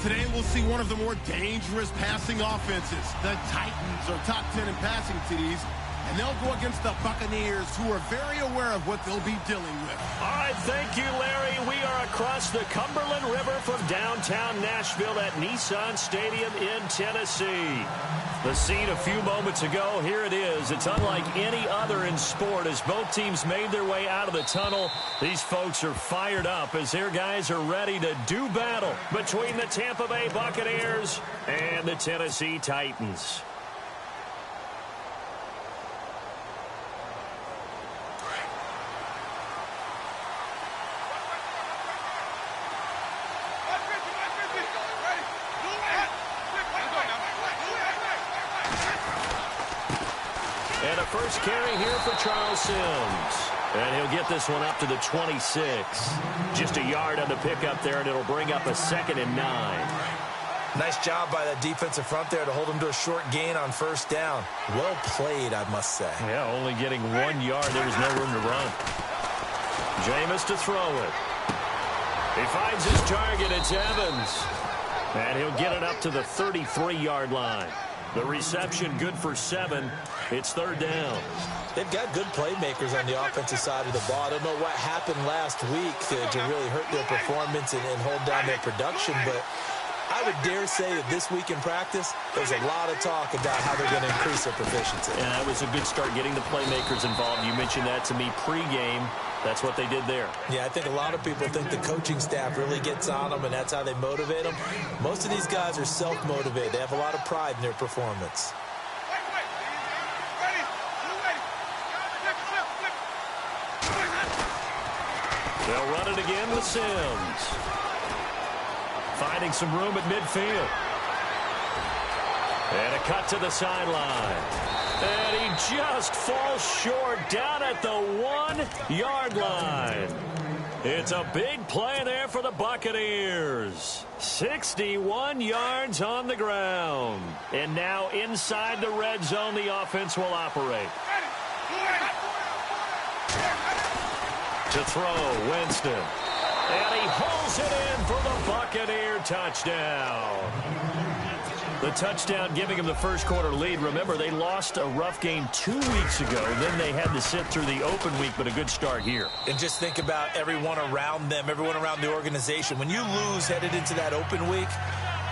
Today we'll see one of the more dangerous passing offenses. The Titans are top 10 in passing TDs, and they'll go against the Buccaneers, who are very aware of what they'll be dealing with. All right, thank you, Larry. We are across the Cumberland River from downtown Nashville at Nissan Stadium in Tennessee. The scene a few moments ago, here it is. It's unlike any other in sport as both teams made their way out of the tunnel. These folks are fired up as their guys are ready to do battle between the Tampa Bay Buccaneers and the Tennessee Titans. And a first carry here for Charles Sims. And he'll get this one up to the 26. Just a yard on the pickup there, and it'll bring up a 2nd and 9. Nice job by that defensive front there to hold him to a short gain on first down. Well played, I must say. Yeah, only getting 1 yard. There was no room to run. Jameis to throw it. He finds his target. It's Evans. And he'll get it up to the 33-yard line. The reception good for 7. It's 3rd down. They've got good playmakers on the offensive side of the ball. I don't know what happened last week to really hurt their performance and hold down their production, but I would dare say that this week in practice, there's a lot of talk about how they're going to increase their proficiency. And that was a good start getting the playmakers involved. You mentioned that to me pregame. That's what they did there. Yeah, I think a lot of people think the coaching staff really gets on them, and that's how they motivate them. Most of these guys are self-motivated. They have a lot of pride in their performance. They'll run it again with Sims. Finding some room at midfield. And a cut to the sideline. And he just falls short down at the 1-yard line. It's a big play there for the Buccaneers. 61 yards on the ground. And now inside the red zone, the offense will operate. To throw, Winston. And he pulls it in for the Buccaneer touchdown. The touchdown giving him the first quarter lead. Remember, they lost a rough game 2 weeks ago. Then they had to sit through the open week, but a good start here. And just think about everyone around them, everyone around the organization. When you lose headed into that open week,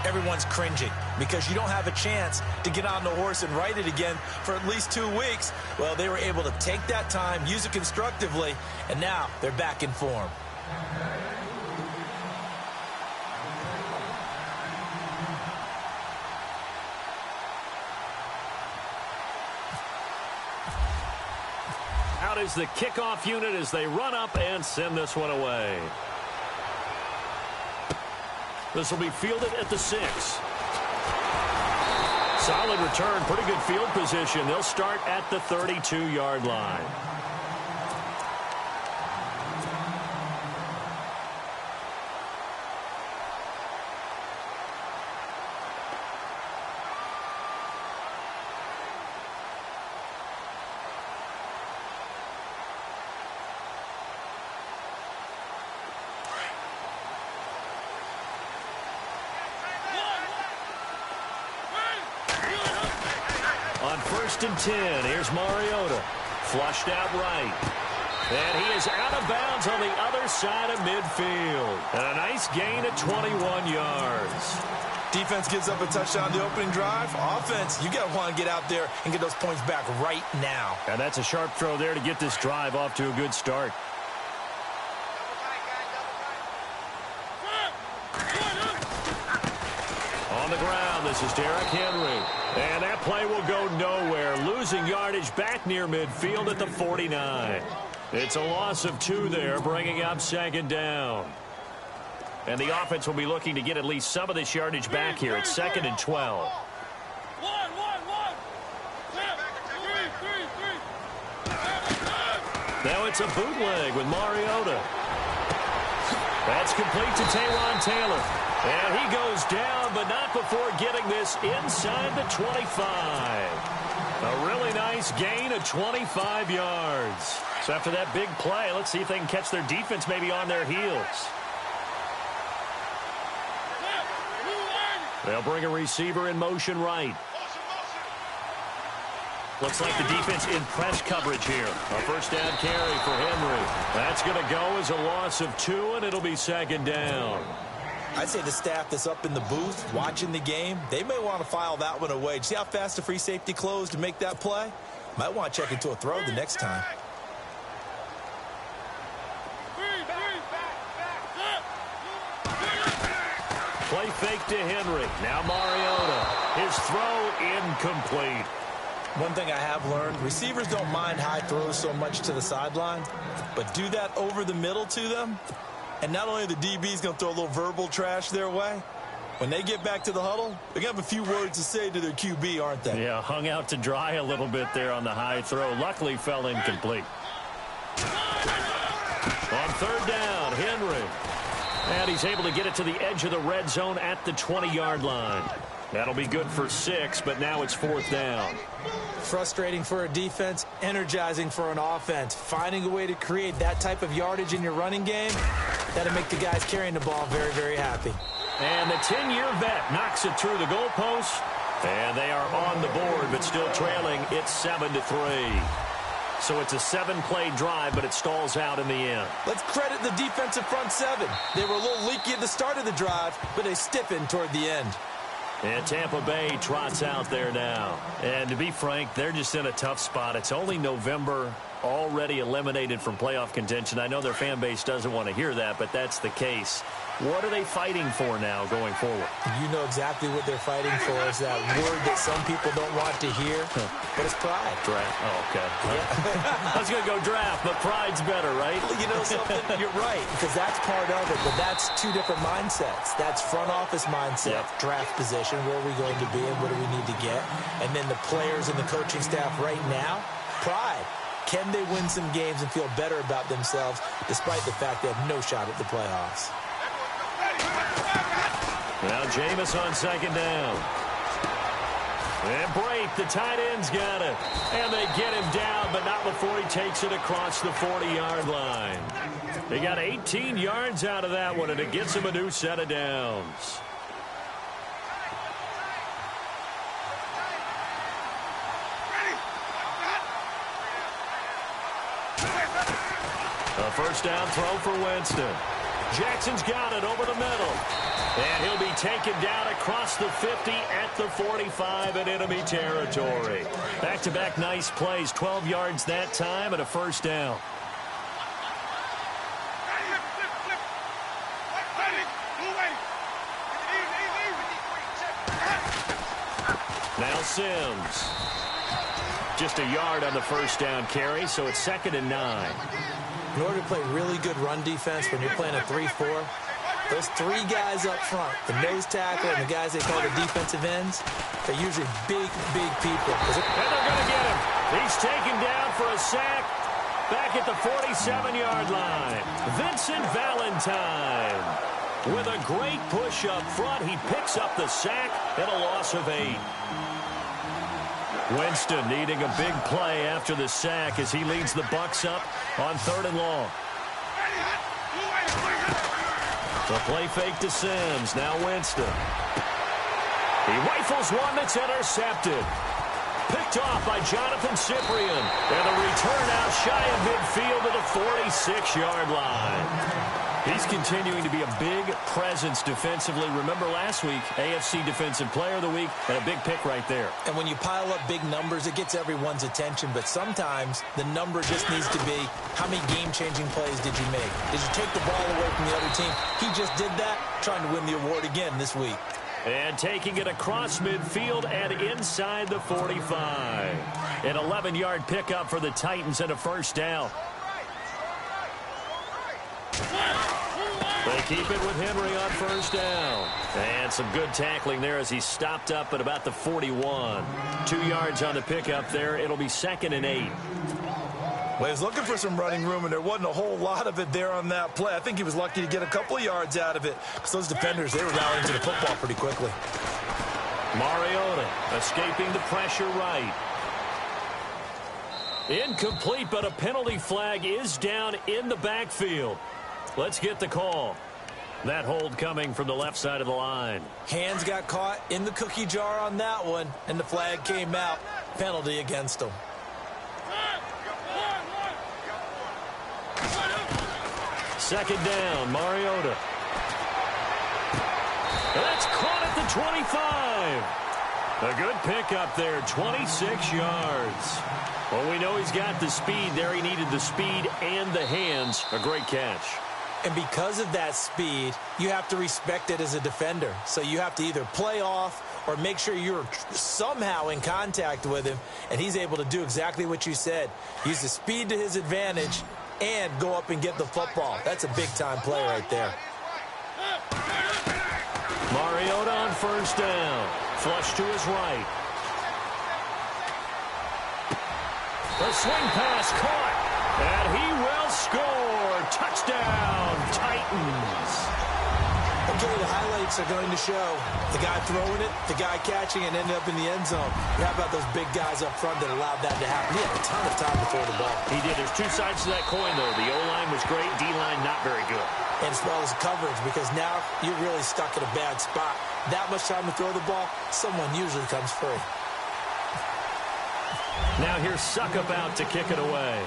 everyone's cringing because you don't have a chance to get on the horse and ride it again for at least 2 weeks. Well, they were able to take that time, use it constructively, and now they're back in form. Out is the kickoff unit as they run up and send this one away. This will be fielded at the 6. Solid return, pretty good field position. They'll start at the 32-yard line. On 1st and 10, here's Mariota. Flushed out right. And he is out of bounds on the other side of midfield. And a nice gain at 21 yards. Defense gives up a touchdown the opening drive. Offense, you got to want to get out there and get those points back right now. And that's a sharp throw there to get this drive off to a good start. On the ground, this is Derrick Henry. And that play will go nowhere. Losing yardage back near midfield at the 49. It's a loss of 2 there, bringing up 2nd down. And the offense will be looking to get at least some of this yardage back here at 2nd and 12. Now it's a bootleg with Mariota. That's complete to Taywan Taylor. And he goes down, but not before getting this inside the 25. A really nice gain of 25 yards. So after that big play, let's see if they can catch their defense maybe on their heels. They'll bring a receiver in motion right. Looks like the defense in press coverage here. A first down carry for Henry. That's going to go as a loss of 2, and it'll be second down. I'd say the staff that's up in the booth watching the game, they may want to file that one away. See how fast the free safety closed to make that play? Might want to check into a throw the next time. Play fake to Henry. Now Mariota. His throw incomplete. One thing I have learned, receivers don't mind high throws so much to the sideline, but do that over the middle to them, and not only the DB's going to throw a little verbal trash their way, when they get back to the huddle, they're going to have a few words to say to their QB, aren't they? Yeah, hung out to dry a little bit there on the high throw. Luckily fell incomplete. On third down, Henry. And he's able to get it to the edge of the red zone at the 20-yard line. That'll be good for 6, but now it's fourth down. Frustrating for a defense, energizing for an offense. Finding a way to create that type of yardage in your running game, that'll make the guys carrying the ball very, very happy. And the 10-year vet knocks it through the goalpost. And they are on the board, but still trailing. It's 7-3. So it's a 7-play drive, but it stalls out in the end. Let's credit the defensive front 7. They were a little leaky at the start of the drive, but they stiffened toward the end. And Tampa Bay trots out there now. And to be frank, they're just in a tough spot. It's only November, already eliminated from playoff contention. I know their fan base doesn't want to hear that, but that's the case. What are they fighting for now going forward? You know exactly what they're fighting for. Is that word that some people don't want to hear, but it's pride. Draft. Oh, okay. Yeah. I was going to go draft, but pride's better, right? Well, you know something? You're right, because that's part of it, but that's two different mindsets. That's front office mindset, draft position, where are we going to be and what do we need to get? And then the players and the coaching staff right now, pride. Can they win some games and feel better about themselves despite the fact they have no shot at the playoffs? Now Jameis on second down. And Brate, the tight end's got it. And they get him down, but not before he takes it across the 40-yard line. They got 18 yards out of that one, and it gets him a new set of downs. A first down throw for Winston. Jackson's got it over the middle. And he'll be taken down across the 50 at the 45 in enemy territory. Back-to-back nice plays, 12 yards that time and a first down. Now Sims. Just a yard on the first down carry, so it's 2nd and 9. In order to play really good run defense when you're playing a 3-4, those 3 guys up front, the nose tackle and the guys they call the defensive ends, they're usually big, big people. And they're going to get him. He's taken down for a sack back at the 47-yard line. Vincent Valentine with a great push up front. He picks up the sack and a loss of 8. Winston needing a big play after the sack as he leads the Bucs up on 3rd and long. The play fake to Sims. Now Winston. He rifles one that's intercepted. Picked off by Jonathan Cyprien. And a return out shy of midfield to the 46-yard line. He's continuing to be a big presence defensively. Remember last week, AFC Defensive Player of the Week, and a big pick right there. And when you pile up big numbers, it gets everyone's attention. But sometimes the number just needs to be, how many game-changing plays did you make? Did you take the ball away from the other team? He just did that, trying to win the award again this week. And taking it across midfield and inside the 45. An 11-yard pickup for the Titans and a first down. They keep it with Henry on first down. And some good tackling there as he stopped up at about the 41. 2 yards on the pickup there. It'll be 2nd and 8. Well, he was looking for some running room, and there wasn't a whole lot of it there on that play. I think he was lucky to get a couple of yards out of it because those defenders, they were rallying to the football pretty quickly. Mariota escaping the pressure right. Incomplete, but a penalty flag is down in the backfield. Let's get the call. That hold coming from the left side of the line. Hands got caught in the cookie jar on that one, and the flag came out. Penalty against him. Second down, Mariota. That's caught at the 25. A good pickup there, 26 yards. Well, we know he's got the speed there. He needed the speed and the hands. A great catch. And because of that speed, you have to respect it as a defender. So you have to either play off or make sure you're somehow in contact with him, and he's able to do exactly what you said. Use the speed to his advantage and go up and get the football. That's a big-time play right there. Mariota on first down. Flush to his right. The swing pass caught, and he will score. Touchdown, Titans. Okay, the highlights are going to show the guy throwing it, the guy catching it, ended up in the end zone. How about those big guys up front that allowed that to happen? He had a ton of time to throw the ball. He did. There's two sides to that coin, though. The O-line was great. D-line not very good. And as well as coverage, because now you're really stuck in a bad spot. That much time to throw the ball, someone usually comes free. Now here's Suckup out to kick it away.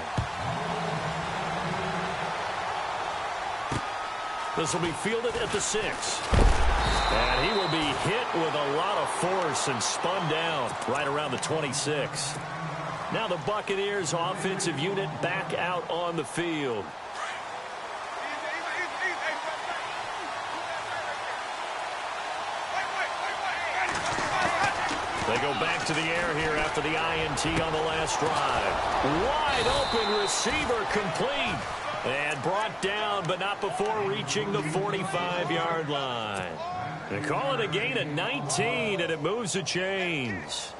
This will be fielded at the 6. And he will be hit with a lot of force and spun down right around the 26. Now the Buccaneers offensive unit back out on the field. They go back to the air here after the INT on the last drive. Wide open receiver complete. And brought down, but not before reaching the 45-yard line. They call it a gain of 19, and it moves the chains.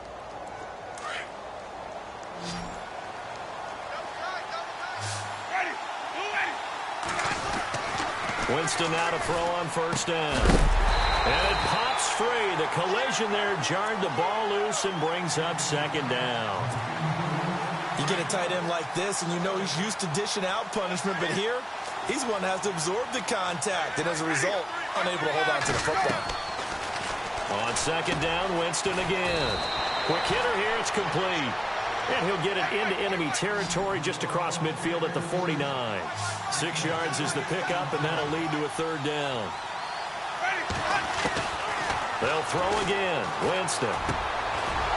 Winston now to throw on first down. And it pops free. The collision there jarred the ball loose and brings up second down. You get a tight end like this, and you know he's used to dishing out punishment, but here, he's one that has to absorb the contact, and as a result, unable to hold on to the football. On second down, Winston again. Quick hitter here, it's complete. And he'll get it into enemy territory just across midfield at the 49. 6 yards is the pickup, and that'll lead to a third down. They'll throw again. Winston.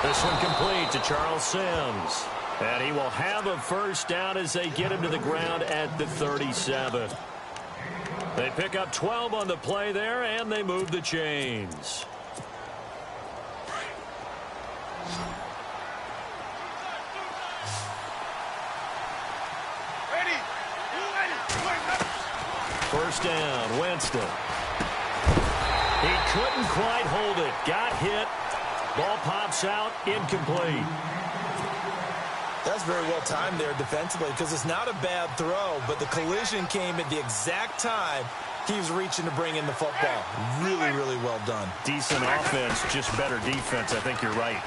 This one complete to Charles Sims. And he will have a first down as they get him to the ground at the 37. They pick up 12 on the play there, and they move the chains. First down, Winston. He couldn't quite hold it. Got hit. Ball pops out, incomplete. That's very well timed there defensively because it's not a bad throw, but the collision came at the exact time he was reaching to bring in the football. Really, really well done. Decent offense, just better defense. I think you're right.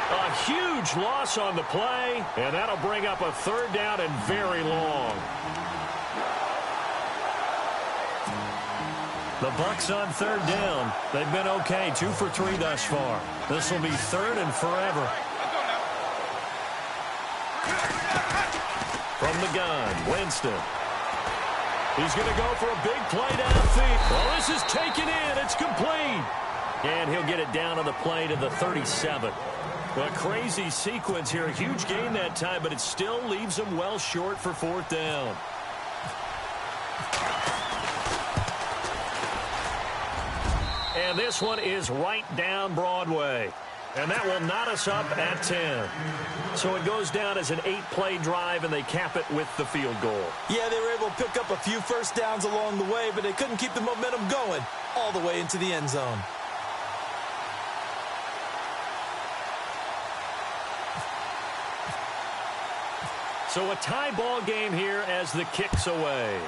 A huge loss on the play, and that'll bring up a third down and very long. The Bucs on third down. They've been okay, 2 for 3 thus far. This will be third and forever. From the gun, Winston. He's going to go for a big play downfield. Well, this is taken in. It's complete. And he'll get it down on the play to the 37. A crazy sequence here. A huge gain that time, but it still leaves him well short for fourth down. And this one is right down Broadway. And that will knot us up at 10. So it goes down as an 8-play drive, and they cap it with the field goal. Yeah, they were able to pick up a few first downs along the way, but they couldn't keep the momentum going all the way into the end zone. So a tie ball game here as the kick's away.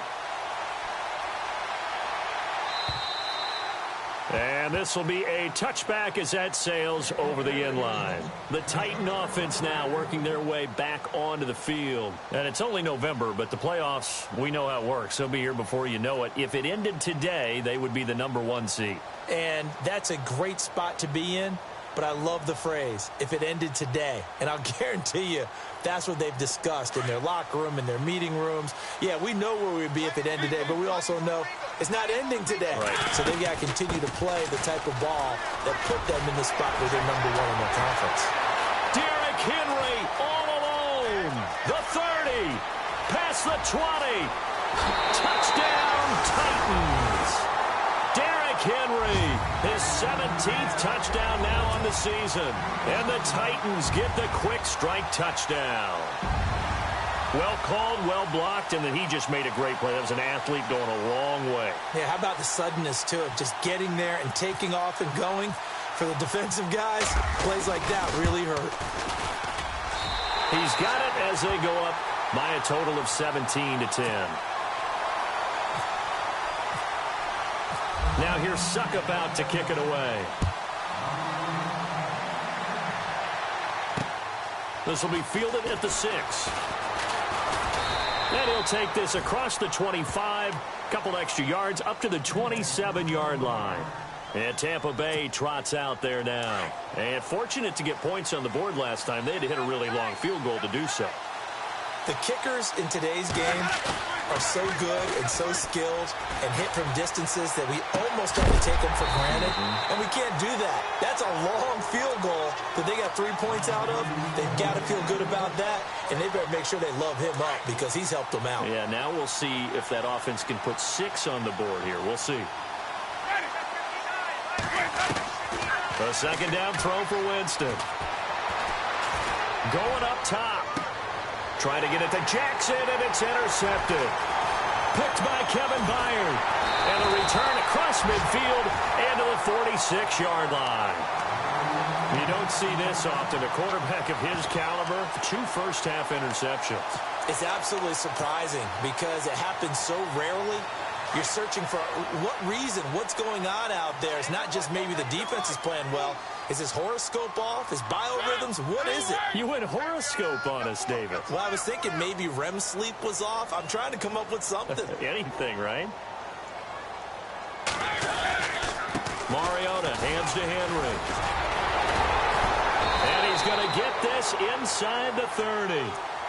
And this will be a touchback as that sails over the end line. The Titan offense now working their way back onto the field. And it's only November, but the playoffs, we know how it works. They'll be here before you know it. If it ended today, they would be the #1 seed. And that's a great spot to be in. But I love the phrase, if it ended today. And I'll guarantee you, that's what they've discussed in their locker room, in their meeting rooms. Yeah, we know where we'd be if it ended today, but we also know it's not ending today. Right. So they've got to continue to play the type of ball that put them in the spot where they're #1 in their conference. Derrick Henry all alone. The 30, past the 20. Touchdown, Titans. Derrick Henry, his 17th touchdown now on the season. And the Titans get the quick strike touchdown. Well called, well blocked, and then he just made a great play. That was an athlete going a long way. Yeah, how about the suddenness to it? Just getting there and taking off and going. For the defensive guys, plays like that really hurt. He's got it as they go up by a total of 17-10. Now here's TitanThePhukUp out to kick it away. This will be fielded at the 6. And he'll take this across the 25, couple extra yards up to the 27-yard line. And Tampa Bay trots out there now. And fortunate to get points on the board last time. They had to hit a really long field goal to do so. The kickers in today's game are so good and so skilled and hit from distances that we almost have to take them for granted. And we can't do that. That's a long field goal that they got 3 points out of. They've got to feel good about that, and they better make sure they love him up because he's helped them out. Yeah, now we'll see if that offense can put 6 on the board here. We'll see. A second down throw for Winston. Going up top. Trying to get it to Jackson, and it's intercepted. Picked by Kevin Byard. And a return across midfield and to the 46-yard line. You don't see this often. A quarterback of his caliber, 2 first-half interceptions. It's absolutely surprising because it happens so rarely. You're searching for what reason, what's going on out there. It's not just maybe the defense is playing well. Is his horoscope off? His biorhythms? What is it? You went horoscope on us, David. Well, I was thinking maybe REM sleep was off. I'm trying to come up with something. Anything, right? Mariota hands to Henry. And he's going to get this inside the 30.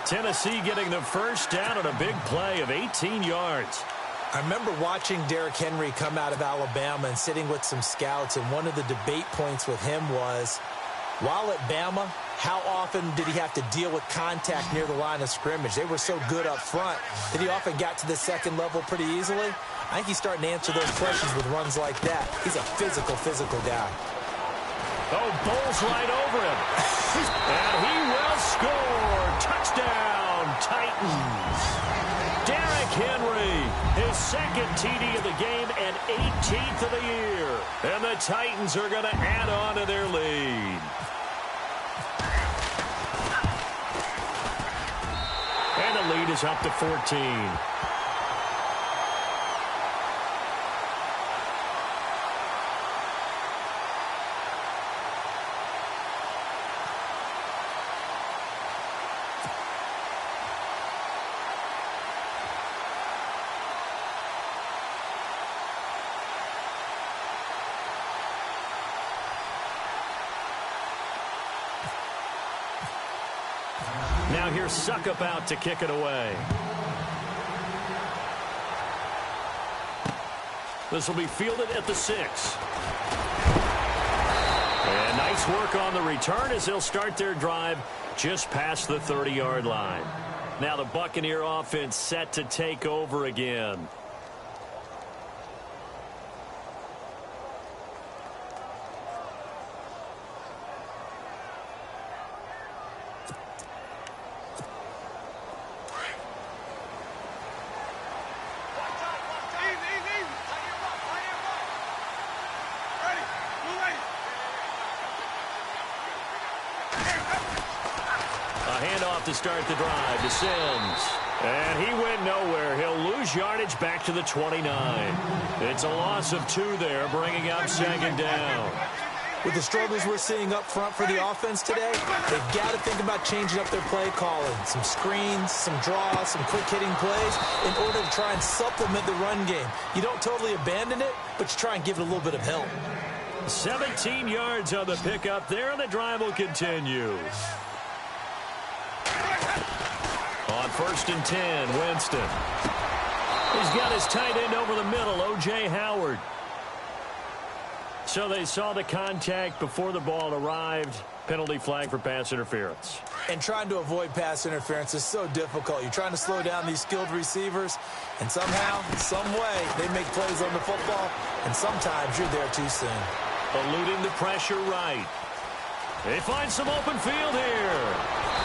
Tennessee getting the first down on a big play of 18 yards. I remember watching Derrick Henry come out of Alabama and sitting with some scouts, and one of the debate points with him was, while at Bama, how often did he have to deal with contact near the line of scrimmage? They were so good up front that he often got to the second level pretty easily. I think he's starting to answer those questions with runs like that. He's a physical guy. Oh, bowls right over him. And he will score. Touchdown, Titans. Derrick Henry, his second TD of the game and 18th of the year. And the Titans are going to add on to their lead. And the lead is up to 14. Now here's TitanThePhukUp out to kick it away. This will be fielded at the 6. And nice work on the return as they'll start their drive just past the 30-yard line. Now the Buccaneer offense set to take over again. To start the drive to Sims. And he went nowhere. He'll lose Gains yardage back to the 29. It's a loss of 2 there, bringing up second down. With the struggles we're seeing up front for the offense today, they've got to think about changing up their play calling. Some screens, some draws, some quick-hitting plays in order to try and supplement the run game. You don't totally abandon it, but you try and give it a little bit of help. 17 yards on the pickup there, and the drive will continue. On 1st and 10, Winston. He's got his tight end over the middle, O.J. Howard. So they saw the contact before the ball arrived. Penalty flag for pass interference. And trying to avoid pass interference is so difficult. You're trying to slow down these skilled receivers, and somehow, some way, they make plays on the football, and sometimes you're there too soon. Eluding the pressure right. They find some open field here.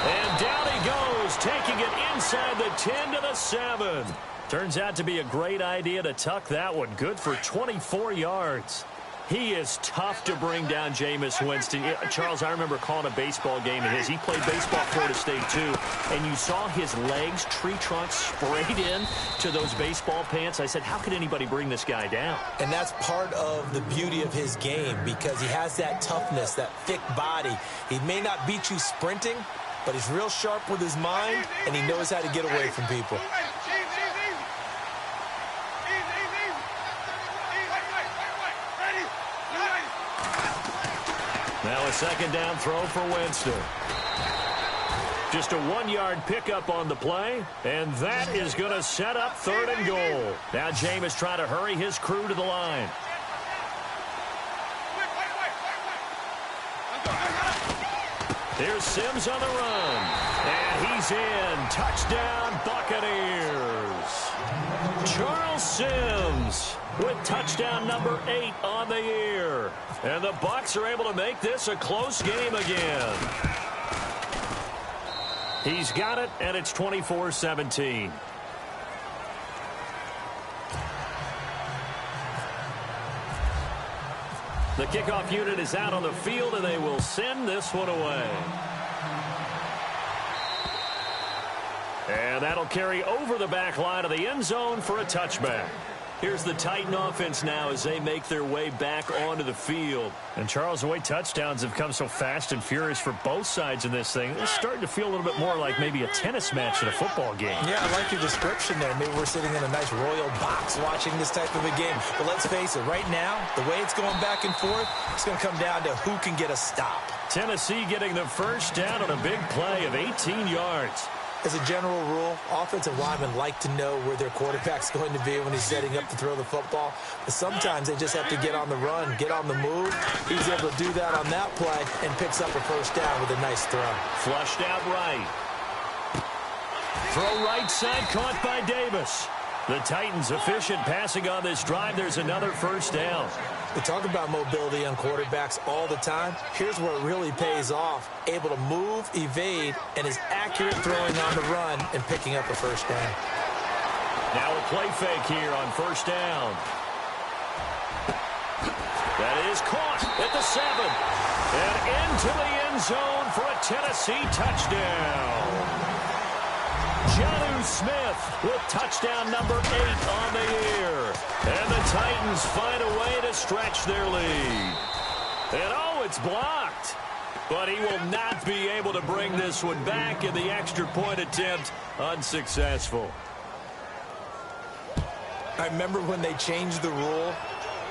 And down he goes, taking it inside the 10 to the 7. Turns out to be a great idea to tuck that one. Good for 24 yards. He is tough to bring down, Jameis Winston. Charles, I remember calling a baseball game of his. He played baseball at Florida State, too. And you saw his legs, tree trunks sprayed in to those baseball pants. I said, how could anybody bring this guy down? And that's part of the beauty of his game because he has that toughness, that thick body. He may not beat you sprinting, but he's real sharp with his mind, and he knows how to get away from people. Now a second down throw for Winston. Just a 1-yard pickup on the play, and that is going to set up 3rd and goal. Now Jameis trying to hurry his crew to the line. Here's Sims on the run, and he's in. Touchdown, Buccaneers. Charles Sims with touchdown number 8 on the year. And the Bucs are able to make this a close game again. He's got it, and it's 24-17. The kickoff unit is out on the field, and they will send this one away. And that'll carry over the back line of the end zone for a touchback. Here's the Titan offense now as they make their way back onto the field. And Charles, the way touchdowns have come so fast and furious for both sides in this thing, it's starting to feel a little bit more like maybe a tennis match in a football game. Yeah, I like your description there. Maybe we're sitting in a nice royal box watching this type of a game. But let's face it, right now, the way it's going back and forth, it's going to come down to who can get a stop. Tennessee getting the first down on a big play of 18 yards. As a general rule, offensive linemen like to know where their quarterback's going to be when he's setting up to throw the football. But sometimes they just have to get on the run, get on the move. He's able to do that on that play and picks up a first down with a nice throw. Flushed out right. Throw right side, caught by Davis. The Titans efficient passing on this drive. There's another first down. We talk about mobility on quarterbacks all the time. Here's where it really pays off. Able to move, evade, and is accurate throwing on the run and picking up a first down. Now a play fake here on first down. That is caught at the 7. And into the end zone for a Tennessee touchdown. Jonnu Smith with touchdown number 8 on the year. And the Titans find a way to stretch their lead. And oh, it's blocked. But he will not be able to bring this one back, in the extra point attempt unsuccessful. I remember when they changed the rule,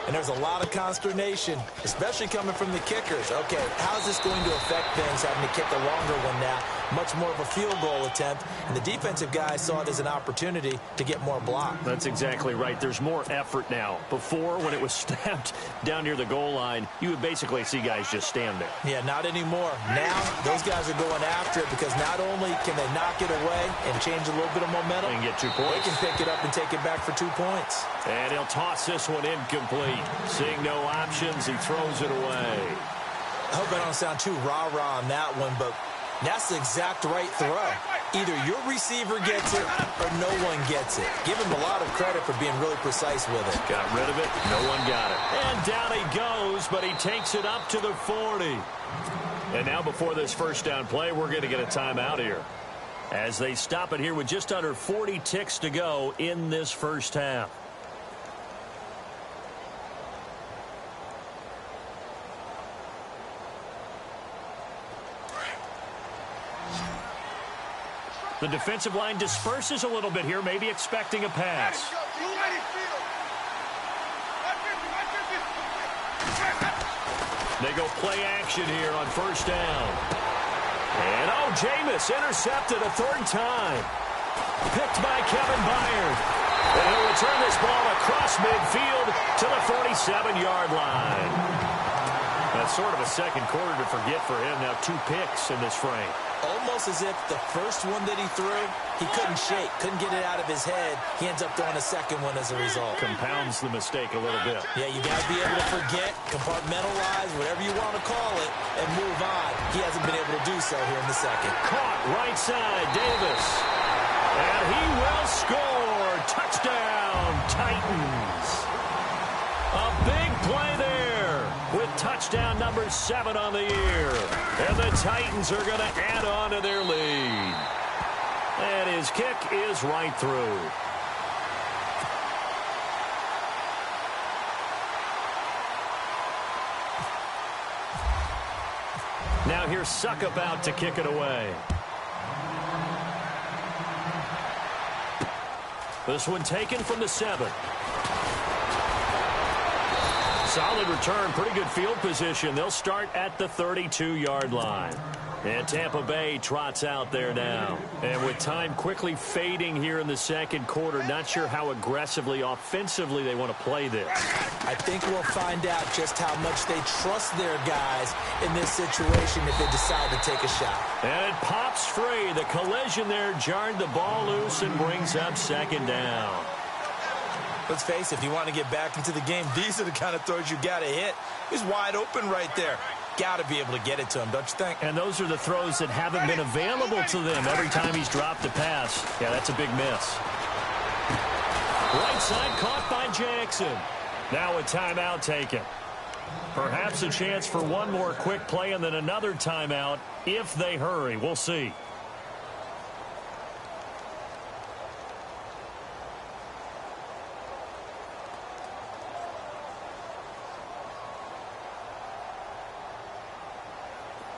and there's a lot of consternation, especially coming from the kickers. Okay, how is this going to affect things, having to kick a longer one now? Much more of a field goal attempt, and the defensive guys saw it as an opportunity to get more block. That's exactly right. There's more effort now. Before, when it was snapped down near the goal line, you would basically see guys just stand there. Yeah, not anymore. Now, those guys are going after it because not only can they knock it away and change a little bit of momentum, and get 2 points. They can pick it up and take it back for 2 points. And he'll toss this one incomplete. Seeing no options, he throws it away. I hope I don't sound too rah-rah on that one, but that's the exact right throw. Either your receiver gets it or no one gets it. Give him a lot of credit for being really precise with it. Got rid of it. No one got it. And down he goes, but he takes it up to the 40. And now before this first down play, we're going to get a timeout here. as they stop it here with just under 40 ticks to go in this first half. The defensive line disperses a little bit here, maybe expecting a pass. They go play action here on first down. And, Jameis intercepted a third time. Picked by Kevin Byard. And he'll return this ball across midfield to the 47-yard line. That's sort of a second quarter to forget for him. Now 2 picks in this frame. Almost as if the first one that he threw, he couldn't shake, couldn't get it out of his head. He ends up throwing a second one as a result. Compounds the mistake a little bit. Yeah, you got to be able to forget, compartmentalize, whatever you want to call it, and move on. He hasn't been able to do so here in the second. Caught right side, Davis. And he will score. Touchdown, Titans. A big play there with touchdown number 7 on the year. And the Titans are going to add on to their lead. And his kick is right through. Now here's TitanThePhukUp out to kick it away. This one taken from the 7. Solid return, pretty good field position. They'll start at the 32-yard line. And Tampa Bay trots out there now. And with time quickly fading here in the second quarter, not sure how aggressively, offensively they want to play this. I think we'll find out just how much they trust their guys in this situation if they decide to take a shot. And it pops free. The collision there jarred the ball loose and brings up second down. Let's face it, if you want to get back into the game, these are the kind of throws you got to hit. He's wide open right there. Got to be able to get it to him, don't you think? And those are the throws that haven't been available to them every time he's dropped a pass. Yeah, that's a big miss. Right side caught by Jackson. Now a timeout taken. Perhaps a chance for one more quick play and then another timeout if they hurry. We'll see.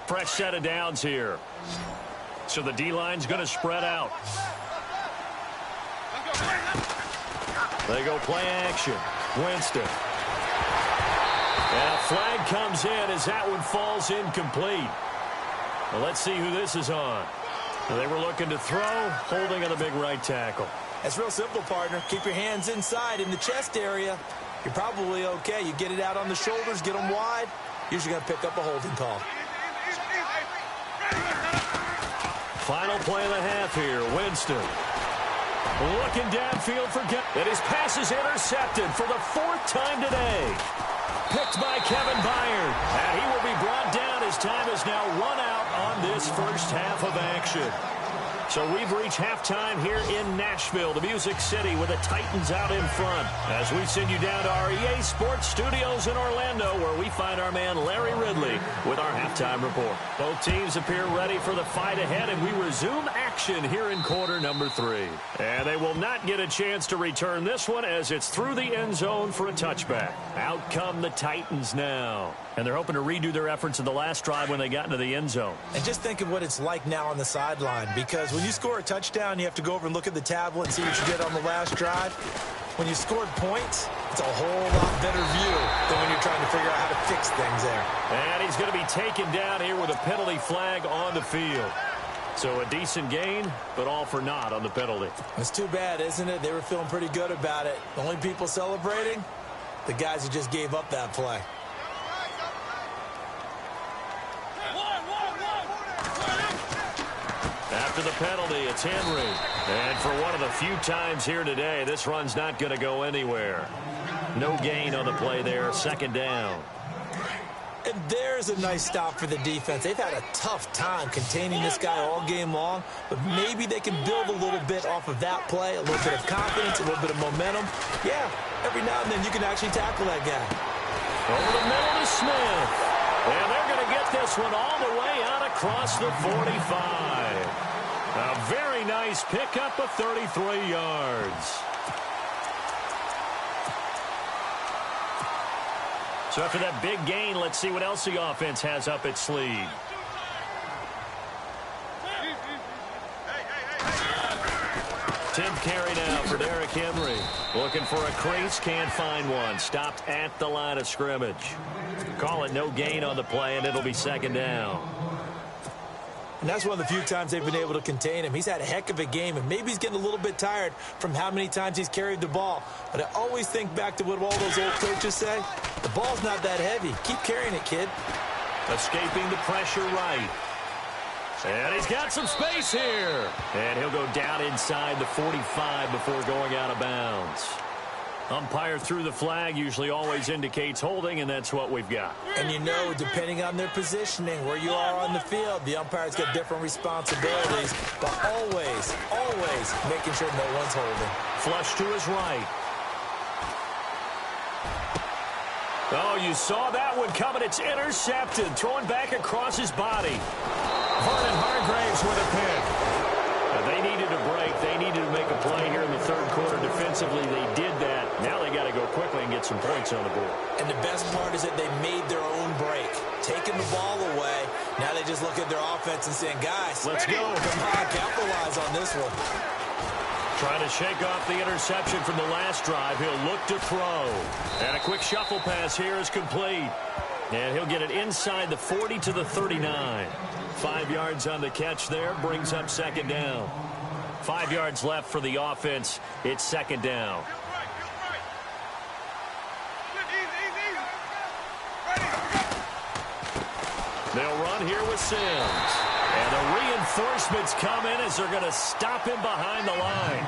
Fresh set of downs here. So the D-line's going to spread out. They go play action. Winston. And a flag comes in as that one falls incomplete. Well, let's see who this is on. They were looking to throw, holding on a big right tackle. That's real simple, partner. Keep your hands inside in the chest area. You're probably okay. You get it out on the shoulders, get them wide. Usually going to pick up a holding call. Final play of the half here. Winston looking downfield for and his pass is intercepted for the 4th time today. Picked by Kevin Byard. And he will be brought down as time is now run out on this first half of action. So we've reached halftime here in Nashville, the Music City, with the Titans out in front. As we send you down to our EA Sports Studios in Orlando, where we find our man Larry Ridley with our halftime report. Both teams appear ready for the fight ahead, and we resume action here in quarter number 3. And they will not get a chance to return this one as it's through the end zone for a touchback. Out come the Titans now. And they're hoping to redo their efforts in the last drive when they got into the end zone. And just think of what it's like now on the sideline, because when you score a touchdown, you have to go over and look at the tablet and see what you did on the last drive. When you scored points, it's a whole lot better view than when you're trying to figure out how to fix things there. And he's going to be taken down here with a penalty flag on the field. So a decent gain, but all for naught on the penalty. It's too bad, isn't it? They were feeling pretty good about it. The only people celebrating, the guys who just gave up that play. After the penalty, it's Henry. And for one of the few times here today, this run's not going to go anywhere. No gain on the play there, second down. And there's a nice stop for the defense. They've had a tough time containing this guy all game long, but maybe they can build a little bit off of that play, a little bit of confidence, a little bit of momentum. Yeah, every now and then you can actually tackle that guy. Over the middle to Smith. And they're going to get this one all the way out across the 45. A very nice pickup of 33 yards. So after that big gain, let's see what else the offense has up its sleeve. Tim carry now for Derrick Henry. Looking for a crease, can't find one. Stopped at the line of scrimmage. Call it no gain on the play, and it'll be second down. And that's one of the few times they've been able to contain him. He's had a heck of a game, and maybe he's getting a little bit tired from how many times he's carried the ball. But I always think back to what all those old coaches say. The ball's not that heavy. Keep carrying it, kid. Escaping the pressure right. And he's got some space here. And he'll go down inside the 45 before going out of bounds. Umpire threw the flag, usually always indicates holding, and that's what we've got. And you know, depending on their positioning, where you are on the field, the umpire's got different responsibilities, but always, always making sure no one's holding. Flush to his right. Oh, you saw that one coming. It's intercepted. Throwing back across his body. Vernon Hargreaves with a pick. They needed a break. They needed to make a play here in the third quarter. Defensively, they did that. Now they got to go quickly and get some points on the board. And the best part is that they made their own break. Taking the ball away. Now they just look at their offense and saying, guys, let's go. Come on, capitalize on this one. Trying to shake off the interception from the last drive. He'll look to throw. And a quick shuffle pass here is complete. And he'll get it inside the 40 to the 39. 5 yards on the catch there. Brings up second down. 5 yards left for the offense. It's second down. They'll run here with Sims. And the reinforcements come in as they're going to stop him behind the line.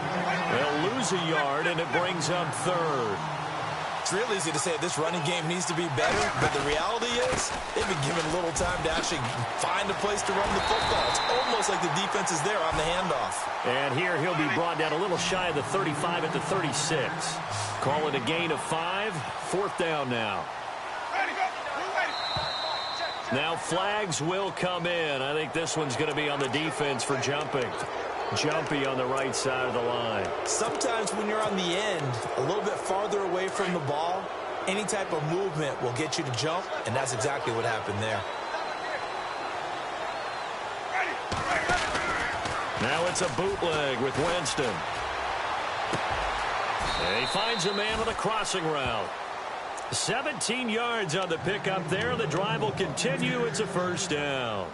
They'll lose a yard, and it brings up third. It's real easy to say this running game needs to be better, but the reality is they've been given little time to actually find a place to run the football. It's almost like the defense is there on the handoff. And here he'll be brought down a little shy of the 35 at the 36. Call it a gain of 5. Fourth down now. Now flags will come in. I think this one's going to be on the defense for jumping. Jumpy on the right side of the line. Sometimes when you're on the end, a little bit farther away from the ball, any type of movement will get you to jump, and that's exactly what happened there. Now it's a bootleg with Winston. And he finds a man with a crossing route. 17 yards on the pickup there. The drive will continue. It's a first down.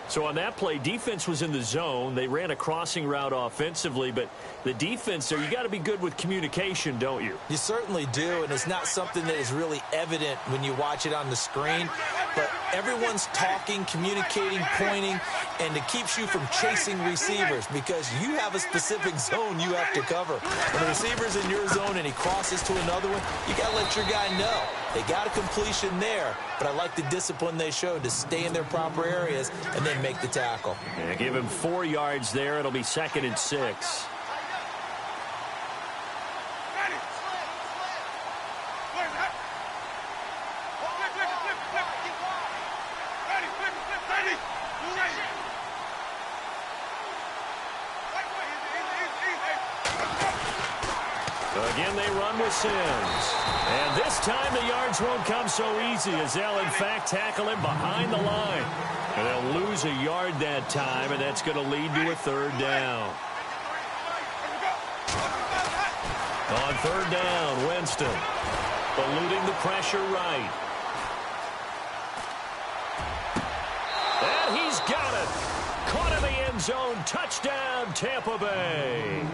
So on that play, defense was in the zone. They ran a crossing route offensively, but the defense there, you got to be good with communication, don't you? You certainly do, and it's not something that is really evident when you watch it on the screen. But everyone's talking, communicating, pointing, and it keeps you from chasing receivers because you have a specific zone you have to cover. When the receiver's in your zone and he crosses to another one, you got to let your guy know. They got a completion there, but I like the discipline they showed to stay in their proper areas and then make the tackle. Yeah, give him 4 yards there. It'll be 2nd and 6. Again, they run with Sims. And this time the yards won't come so easy as they'll, in fact, tackle him behind the line. And they'll lose a yard that time, and that's going to lead to a third down. On third down, Winston eluding the pressure right. And he's got it. Caught in the end zone. Touchdown, Tampa Bay.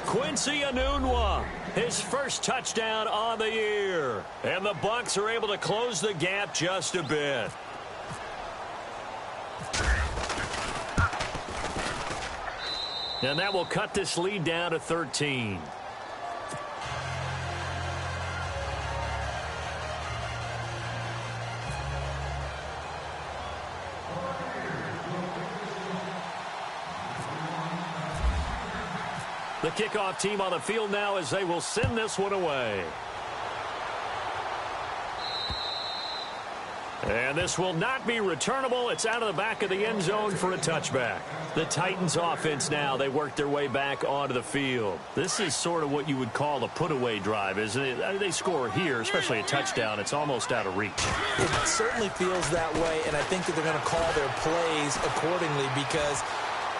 Quincy Enunwa, his first touchdown on the year. And the Bucs are able to close the gap just a bit. And that will cut this lead down to 13. The kickoff team on the field now as they will send this one away. And this will not be returnable. It's out of the back of the end zone for a touchback. The Titans offense now, they work their way back onto the field. This is sort of what you would call a put-away drive, isn't it? They score here, especially a touchdown. It's almost out of reach. It certainly feels that way, and I think that they're going to call their plays accordingly because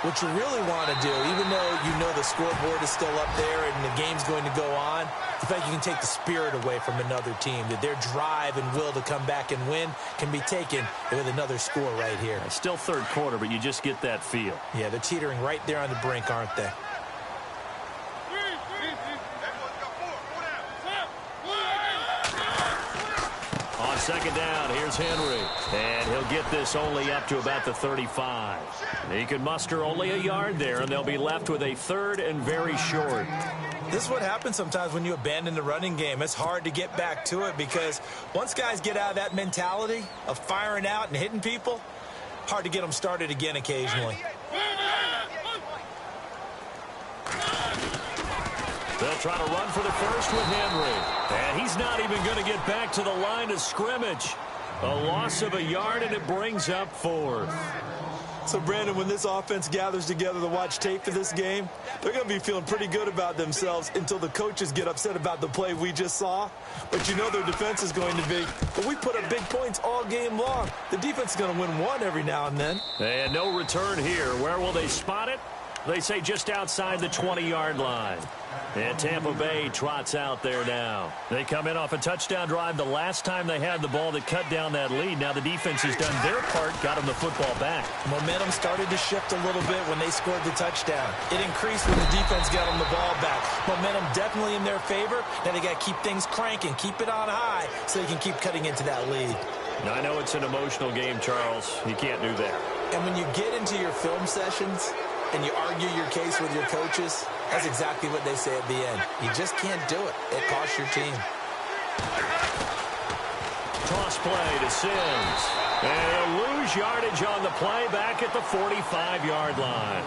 what you really want to do, even though you know the scoreboard is still up there and the game's going to go on, the fact you can take the spirit away from another team, that their drive and will to come back and win can be taken with another score right here. It's still third quarter, but you just get that feel. Yeah, they're teetering right there on the brink, aren't they? On second down, here's Henry. And he'll get this only up to about the 35. He can muster only a yard there, and they'll be left with a third and very short. This is what happens sometimes when you abandon the running game. It's hard to get back to it because once guys get out of that mentality of firing out and hitting people, hard to get them started again occasionally. They'll try to run for the first with Henry. And he's not even going to get back to the line of scrimmage. A loss of a yard, and it brings up fourth. So, Brandon, when this offense gathers together to watch tape for this game, they're going to be feeling pretty good about themselves until the coaches get upset about the play we just saw. But you know their defense is going to be. But we put up big points all game long. The defense is going to win one every now and then. And no return here. Where will they spot it? They say just outside the 20-yard line. And Tampa Bay trots out there now. They come in off a touchdown drive the last time they had the ball that cut down that lead. Now the defense has done their part, got them the football back. Momentum started to shift a little bit when they scored the touchdown. It increased when the defense got them the ball back. Momentum definitely in their favor. Now they got to keep things cranking, keep it on high so they can keep cutting into that lead. Now, I know it's an emotional game, Charles. You can't do that. And when you get into your film sessions and you argue your case with your coaches, that's exactly what they say at the end. You just can't do it. It costs your team. Toss play to Sims. And he'll lose yardage on the play back at the 45-yard line.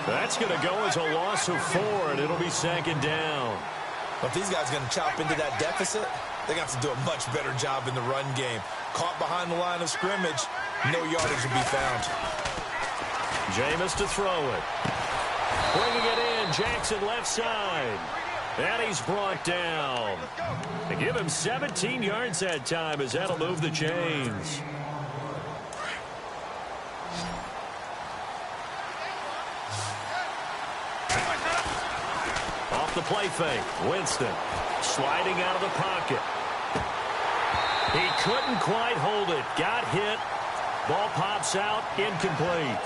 That's going to go as a loss of 4, and it'll be second down. But if these guys are going to chop into that deficit, they're going to have to do a much better job in the run game. Caught behind the line of scrimmage, no yardage will be found. Jameis to throw it. Bringing it in, Jackson left side. And he's brought down. They give him 17 yards that time as that'll move the chains. Off the play fake, Winston sliding out of the pocket. He couldn't quite hold it. Got hit. Ball pops out, incomplete.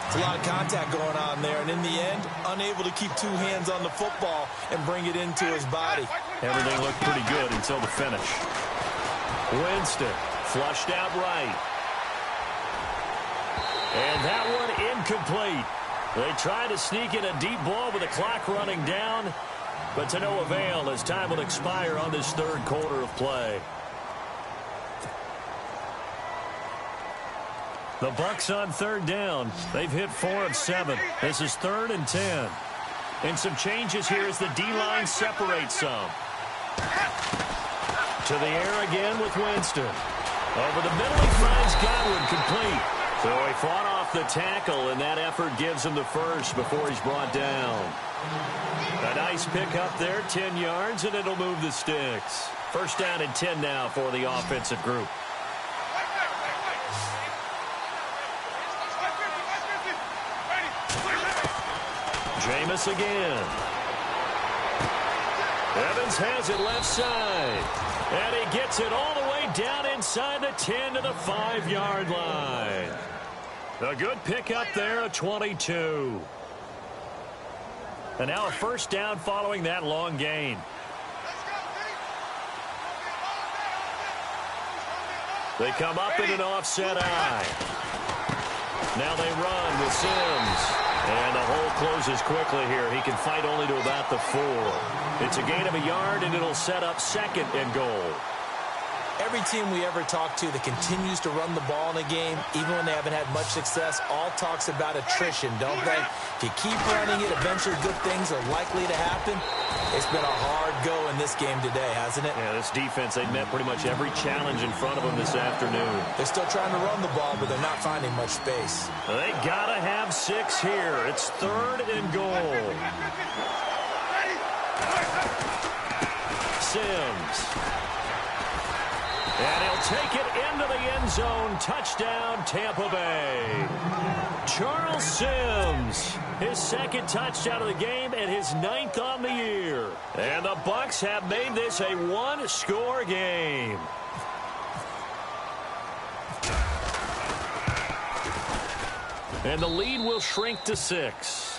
It's a lot of contact going on there, and in the end, unable to keep two hands on the football and bring it into his body. Everything looked pretty good until the finish. Winston flushed out right. And that one incomplete. They tried to sneak in a deep ball with the clock running down, but to no avail as time will expire on this third quarter of play. The Bucs on third down. They've hit 4 of 7. This is 3rd and 10. And some changes here as the D-line separates some. To the air again with Winston. Over the middle, he finds Godwin complete. So he fought off the tackle, and that effort gives him the first before he's brought down. A nice pickup there, 10 yards, and it'll move the sticks. First down and 10 now for the offensive group. Jameis again. Evans has it left side. And he gets it all the way down inside the 10 to the 5-yard line. A good pickup there, a 22. And now a first down following that long gain. They come up in an offset eye. Now they run with Sims. And the hole closes quickly here. He can fight only to about the 4. It's a gain of a yard, and it'll set up 2nd and goal. Every team we ever talk to that continues to run the ball in a game, even when they haven't had much success, all talks about attrition, don't they? If you keep running it, eventually good things are likely to happen. It's been a hard go in this game today, hasn't it? Yeah, this defense, they met pretty much every challenge in front of them this afternoon. They're still trying to run the ball, but they're not finding much space. They got to have 6 here. It's 3rd and goal. Sims. And he'll take it into the end zone. Touchdown, Tampa Bay. Charles Sims, his 2nd touchdown of the game and his 9th on the year. And the Bucs have made this a 1-score game. And the lead will shrink to 6.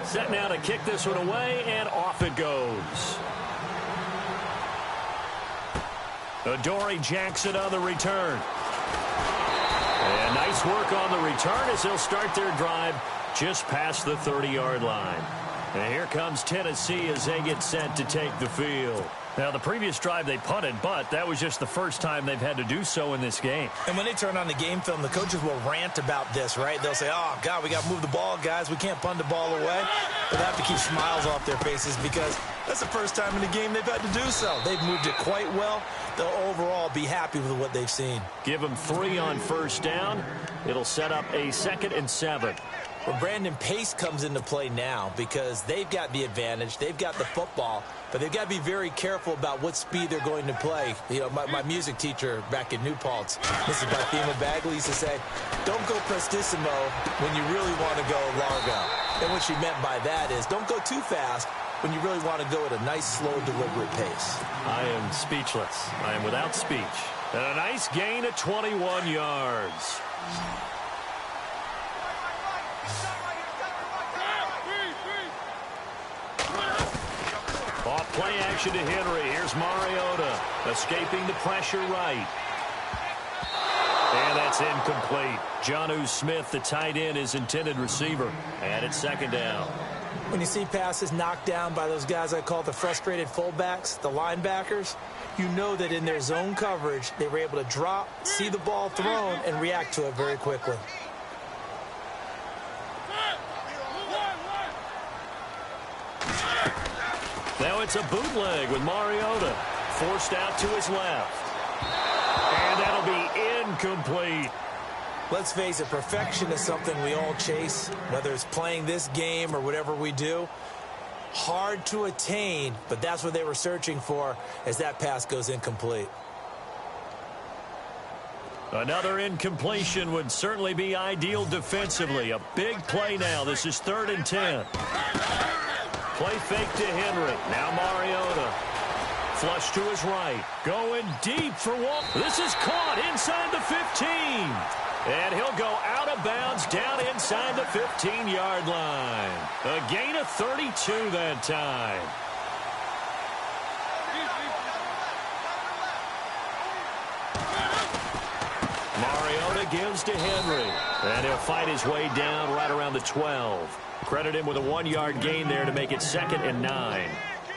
Set now to kick this one away, and off it goes. Adoree Jackson on the return. And nice work on the return as they'll start their drive just past the 30-yard line. And here comes Tennessee as they get set to take the field. Now, the previous drive they punted, but that was just the first time they've had to do so in this game. And when they turn on the game film, the coaches will rant about this, right? They'll say, oh, God, we got to move the ball, guys. We can't punt the ball away. But they have to keep smiles off their faces because that's the first time in the game they've had to do so. They've moved it quite well. They'll overall be happy with what they've seen. Give them 3 on first down. It'll set up a 2nd and 7. Well, Brandon, pace comes into play now because they've got the advantage. They've got the football, but they've got to be very careful about what speed they're going to play. You know, my music teacher back in New Paltz, Mrs. Barthema Bagley, used to say, don't go prestissimo when you really want to go largo. And what she meant by that is don't go too fast when you really want to go at a nice, slow, deliberate pace. I am speechless. I am without speech. And a nice gain of 21 yards. Off play action to Henry. Here's Mariota escaping the pressure right. And that's incomplete. Jonnu Smith, the tight end, his intended receiver. And it's 2nd down. When you see passes knocked down by those guys I call the frustrated fullbacks, the linebackers, you know that in their zone coverage, they were able to drop, see the ball thrown, and react to it very quickly. Now it's a bootleg with Mariota. Forced out to his left. And that'll be incomplete. Let's face it, perfection is something we all chase, whether it's playing this game or whatever we do. Hard to attain, but that's what they were searching for as that pass goes incomplete. Another incompletion would certainly be ideal defensively. A big play now. This is 3rd and 10. Play fake to Henry. Now Mariota. Flush to his right. Going deep for one. This is caught inside the 15. And he'll go out of bounds down inside the 15-yard line. A gain of 32 that time. Mariota gives to Henry. And he'll fight his way down right around the 12. Credit him with a 1-yard gain there to make it 2nd and 9.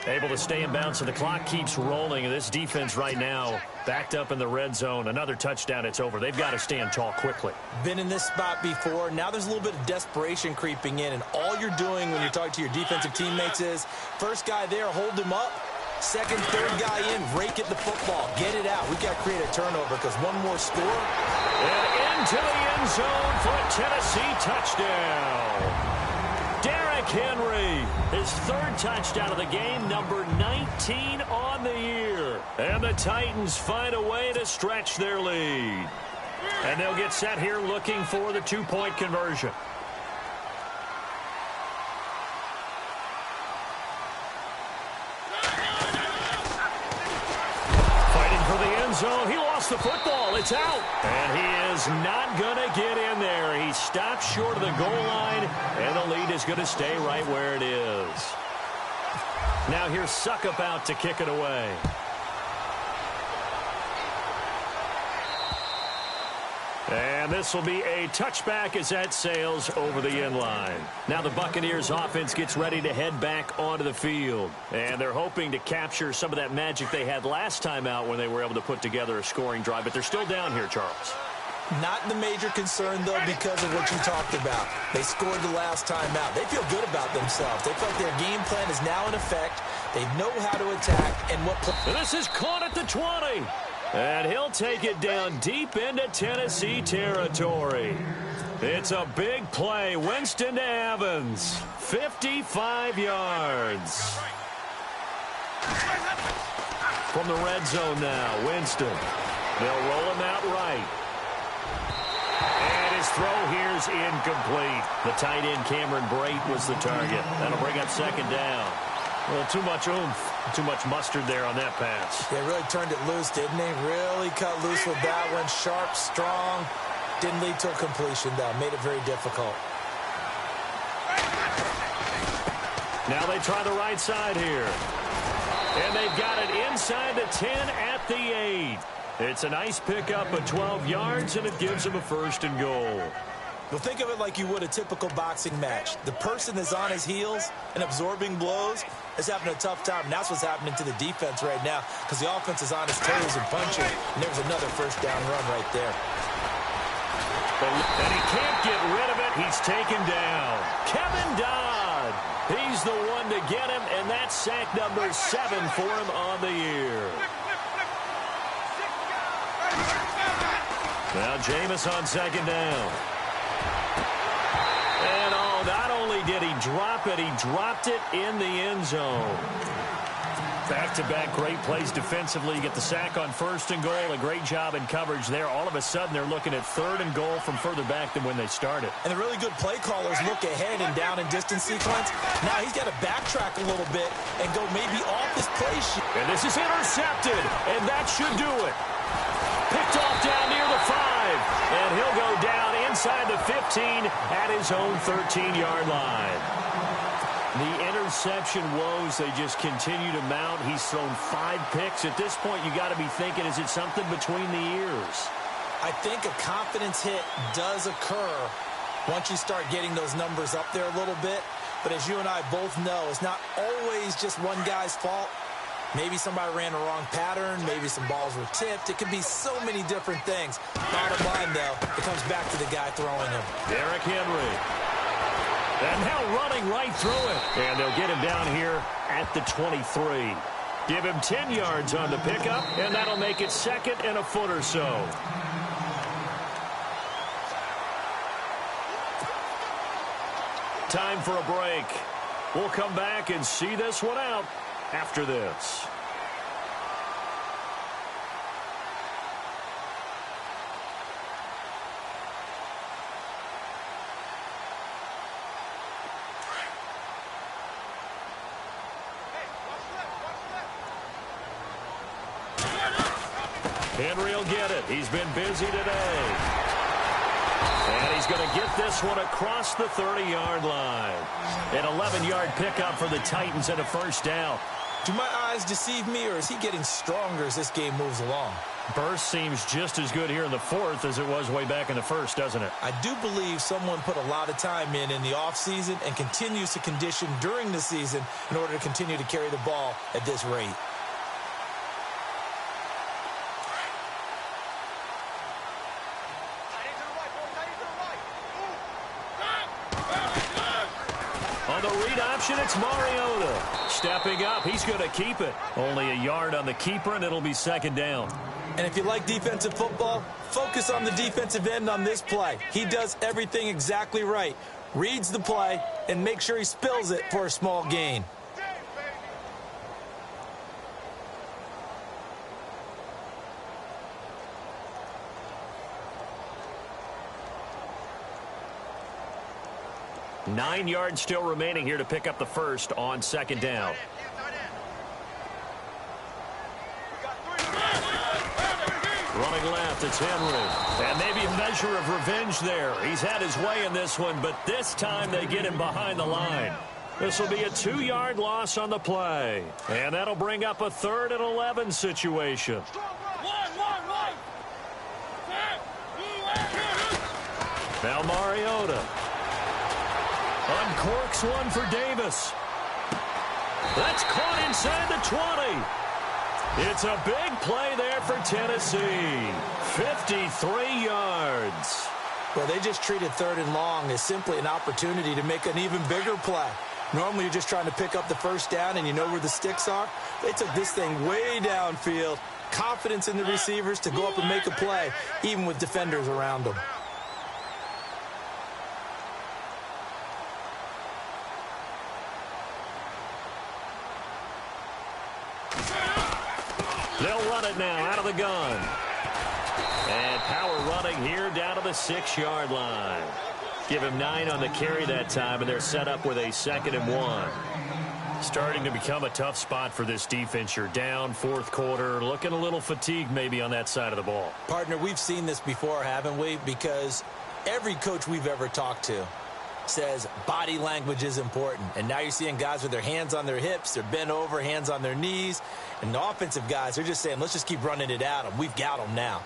Able to stay in bounds, so the clock keeps rolling. And this defense right now backed up in the red zone. Another touchdown, it's over. They've got to stand tall quickly. Been in this spot before. Now there's a little bit of desperation creeping in. And all you're doing when you're talking to your defensive teammates is, first guy there, hold him up. Second, third guy in, rake at the football. Get it out. We've got to create a turnover because one more score. And into the end zone for a Tennessee touchdown. Derrick Henry, his 3rd touchdown of the game, number 19 on the year. And the Titans find a way to stretch their lead. And they'll get set here looking for the 2-point conversion. Fighting for the end zone. He lost the football. It's out. And he is not going to get in there. He stopped short of the goal line, and the lead is going to stay right where it is. Now here's Suckup out to kick it away. And And this will be a touchback as that sails over the end line. Now the Buccaneers offense gets ready to head back onto the field. And they're hoping to capture some of that magic they had last time out when they were able to put together a scoring drive. But they're still down here, Charles. Not the major concern, though, because of what you talked about. They scored the last time out. They feel good about themselves. They feel like their game plan is now in effect. They know how to attack and what... This is caught at the 20. And he'll take it down deep into Tennessee territory. It's a big play. Winston to Evans. 55 yards. From the red zone now, Winston. They'll roll him out right. And his throw here's incomplete. The tight end, Cameron Brate, was the target. That'll bring up second down. Well, too much oomph. Too much mustard there on that pass. They really turned it loose, didn't they? Really cut loose with that one. Sharp, strong. Didn't lead to a completion, though. Made it very difficult. Now they try the right side here. And they've got it inside the 10 at the 8. It's a nice pickup of 12 yards, and it gives them a first and goal. Well, think of it like you would a typical boxing match. The person that's on his heels and absorbing blows is having a tough time. And that's what's happening to the defense right now because the offense is on his toes and punching. And there's another first down run right there. And he can't get rid of it. He's taken down. Kevin Dodd. He's the one to get him, and that's sack number 7 for him on the year. Now Jameis on second down. And not only did he drop it, he dropped it in the end zone. Back-to-back great plays defensively. You get the sack on first and goal. A great job in coverage there. All of a sudden, they're looking at third and goal from further back than when they started. And the really good play callers look ahead and down and distance sequence. Now he's got to backtrack a little bit and go maybe off his play sheet. And this is intercepted, and that should do it. Picked off down near the 5, and he'll go down inside the 15 at his own 13-yard line. The interception woes, they just continue to mount. He's thrown 5 picks. At this point, you got to be thinking, is it something between the ears? I think a confidence hit does occur once you start getting those numbers up there a little bit. But as you and I both know, it's not always just one guy's fault. Maybe somebody ran the wrong pattern. Maybe some balls were tipped. It could be so many different things. Bottom line, though, it comes back to the guy throwing them. Derrick Henry. And now running right through it. And they'll get him down here at the 23. Give him 10 yards on the pickup, and that'll make it second and a foot or so. Time for a break. We'll come back and see this one out after this. Henry will get it. He's been busy today. And he's going to get this one across the 30-yard line. An 11-yard pickup for the Titans and a first down. Do my eyes deceive me, or is he getting stronger as this game moves along? Burst seems just as good here in the fourth as it was way back in the first, doesn't it? I do believe someone put a lot of time in the offseason and continues to condition during the season in order to continue to carry the ball at this rate. On the read option, it's Mariota. Stepping up, he's going to keep it. Only a yard on the keeper, and it'll be second down. And if you like defensive football, focus on the defensive end on this play. He does everything exactly right. Reads the play and makes sure he spills it for a small gain. Nine yards still remaining here to pick up the first on second down. Running left, it's Henry. And maybe a measure of revenge there. He's had his way in this one, but this time they get him behind the line. This will be a 2-yard loss on the play. And that'll bring up a 3rd and 11 situation. Now Mariota uncorks one for Davis. That's caught inside the 20. It's a big play there for Tennessee. 53 yards. Well, they just treated 3rd and long as simply an opportunity to make an even bigger play. Normally, you're just trying to pick up the first down and you know where the sticks are. They took this thing way downfield. Confidence in the receivers to go up and make a play, even with defenders around them. They'll run it now out of the gun. And power running here down to the 6-yard line. Give him 9 on the carry that time, and they're set up with a 2nd and 1. Starting to become a tough spot for this defense. You're down 4th quarter, looking a little fatigued maybe on that side of the ball. Partner, we've seen this before, haven't we? Because every coach we've ever talked to says body language is important. And now you're seeing guys with their hands on their hips, they're bent over, hands on their knees. And the offensive guys, they're just saying, let's just keep running it at them. We've got them now.